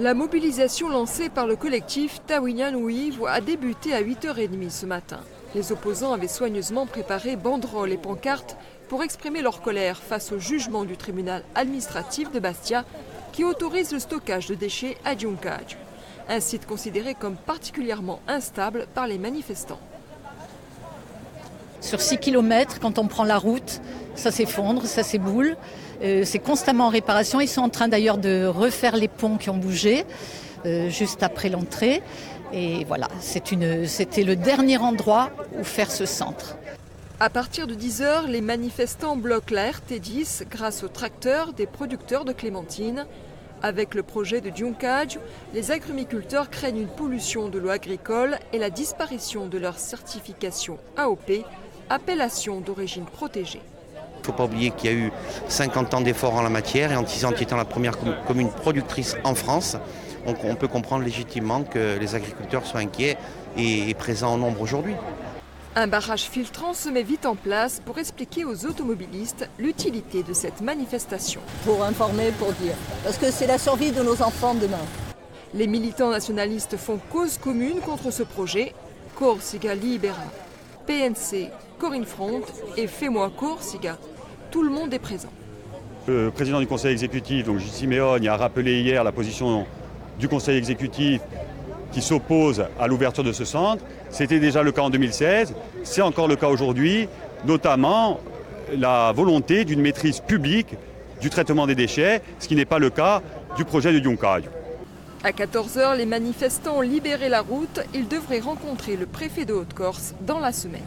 La mobilisation lancée par le collectif Tawinyan Ouiv a débuté à 8h30 ce matin. Les opposants avaient soigneusement préparé banderoles et pancartes pour exprimer leur colère face au jugement du tribunal administratif de Bastia qui autorise le stockage de déchets à Diounkadiou, un site considéré comme particulièrement instable par les manifestants. Sur 6 km, quand on prend la route, ça s'effondre, ça s'éboule. C'est constamment en réparation. Ils sont en train d'ailleurs de refaire les ponts qui ont bougé juste après l'entrée. Et voilà, c'était le dernier endroit où faire ce centre. À partir de 10h, les manifestants bloquent la RT10 grâce aux tracteurs des producteurs de clémentines. Avec le projet de Diounkadiou, les agrumiculteurs craignent une pollution de l'eau agricole et la disparition de leur certification AOP, appellation d'origine protégée. Il ne faut pas oublier qu'il y a eu 50 ans d'efforts en la matière et Antisante étant la première commune productrice en France, on peut comprendre légitimement que les agriculteurs soient inquiets et présents en nombre aujourd'hui. Un barrage filtrant se met vite en place pour expliquer aux automobilistes l'utilité de cette manifestation. Pour informer, pour dire. Parce que c'est la survie de nos enfants demain. Les militants nationalistes font cause commune contre ce projet. Corsica Libera, PNC, Corinne Front et Fais-moi Corsica. Tout le monde est présent. Le président du conseil exécutif, donc Gilles Siméone, a rappelé hier la position du conseil exécutif qui s'oppose à l'ouverture de ce centre. C'était déjà le cas en 2016, c'est encore le cas aujourd'hui, notamment la volonté d'une maîtrise publique du traitement des déchets, ce qui n'est pas le cas du projet de Diounkadiou. À 14h, les manifestants ont libéré la route. Ils devraient rencontrer le préfet de Haute-Corse dans la semaine.